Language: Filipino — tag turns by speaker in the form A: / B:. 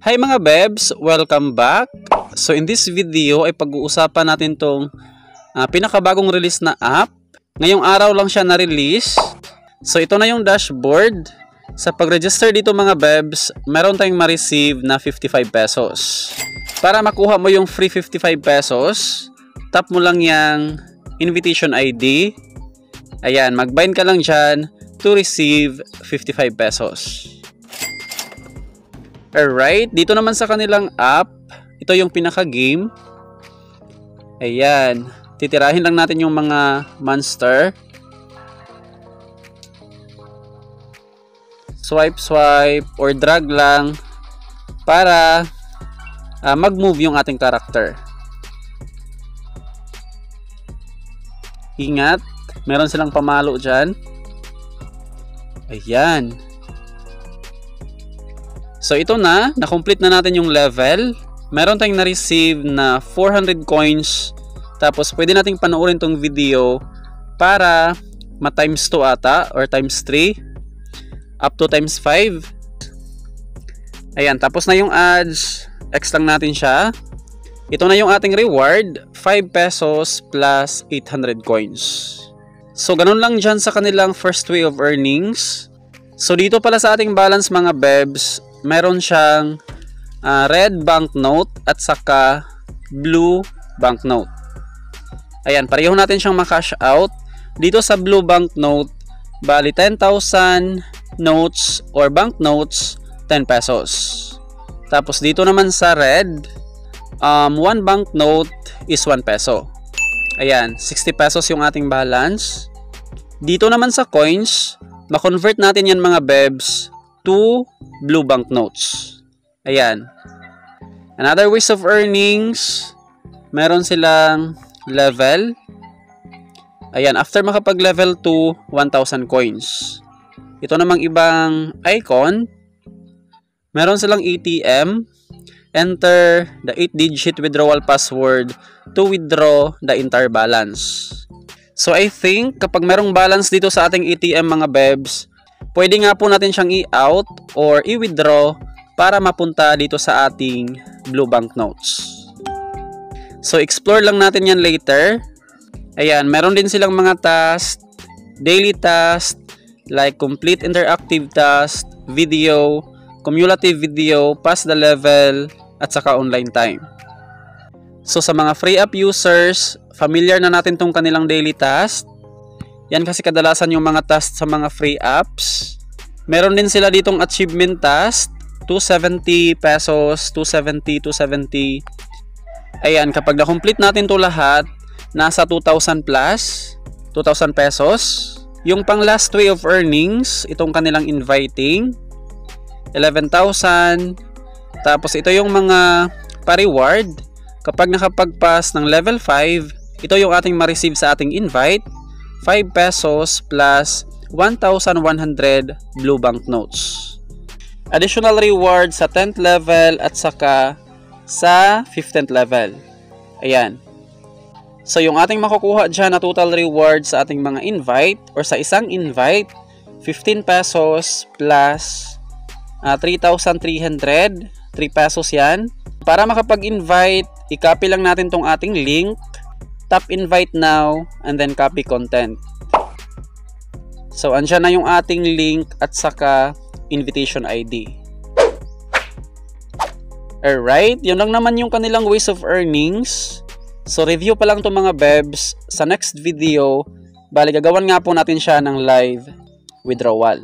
A: Hi mga bebs! Welcome back! So in this video ay pag-uusapan natin tong pinakabagong release na app. Ngayong araw lang siya na-release. So ito na yung dashboard. Sa pag-register dito mga bebs, meron tayong ma-receive na 55 pesos. Para makuha mo yung free 55 pesos, tap mo lang yung invitation ID. Ayan, mag-bind ka lang dyan to receive 55 pesos. Alright, dito naman sa kanilang app, ito yung pinaka-game. Ayan, titirahin lang natin yung mga monster. Swipe, swipe, or drag lang para mag-move yung ating character. Ingat, meron silang pamalo dyan. Ayan. So ito na-complete na natin yung level. Meron tayong na-receive na 400 coins. Tapos pwede nating panoorin tong video para ma-times 2 ata or times 3 up to times 5. Ayan, tapos na yung ads. X lang natin siya. Ito na yung ating reward, 5 pesos plus 800 coins. So ganun lang dyan sa kanilang first way of earnings. So dito pala sa ating balance mga bebs, meron siyang red banknote at saka blue banknote. Ayan, pareho natin siyang ma-cash out. Dito sa blue banknote, bali 10,000 notes or banknotes, 10 pesos. Tapos dito naman sa red, 1 banknote is 1 peso. Ayan, 60 pesos yung ating balance. Dito naman sa coins, ma-convert natin yan mga bebs to blue banknotes. Ayan. Another ways of earnings, meron silang level. Ayan, after makapag level 2, 1,000 coins. Ito namang ibang icon, meron silang ATM. Enter the 8-digit withdrawal password to withdraw the entire balance. So I think kapag merong balance dito sa ating ATM mga bebs, pwede nga po natin siyang i-out or i-withdraw para mapunta dito sa ating blue banknotes. So explore lang natin yan later. Ayan, meron din silang mga task, daily task, like complete interactive task, video, cumulative video, pass the level, at saka online time. So sa mga free app users, familiar na natin tong kanilang daily task. Yan kasi kadalasan yung mga task sa mga free apps. Meron din sila ditong achievement task, 270 pesos, 270, 270. Ayan, kapag na-complete natin to lahat, nasa 2,000 plus, 2,000 pesos. Yung pang last way of earnings, itong kanilang inviting, 11,000. Tapos ito yung mga pa-reward. Kapag nakapag-pass ng level 5, ito yung ating ma-receive sa ating invite, 5 pesos plus 1,100 blue banknotes. Additional reward sa 10th level at saka sa 15th level. Ayan. So yung ating makukuha dyan na total reward sa ating mga invite or sa isang invite, 15 pesos plus 3,300, 3 pesos yan. Para makapag-invite, i-copy lang natin tong ating link, tap invite now, and then copy content. So, andyan na yung ating link at saka invitation ID. Alright, yun lang naman yung kanilang ways of earnings. So, review pa lang itong mga bebs. Sa next video, bali gagawan nga po natin siya ng live withdrawal.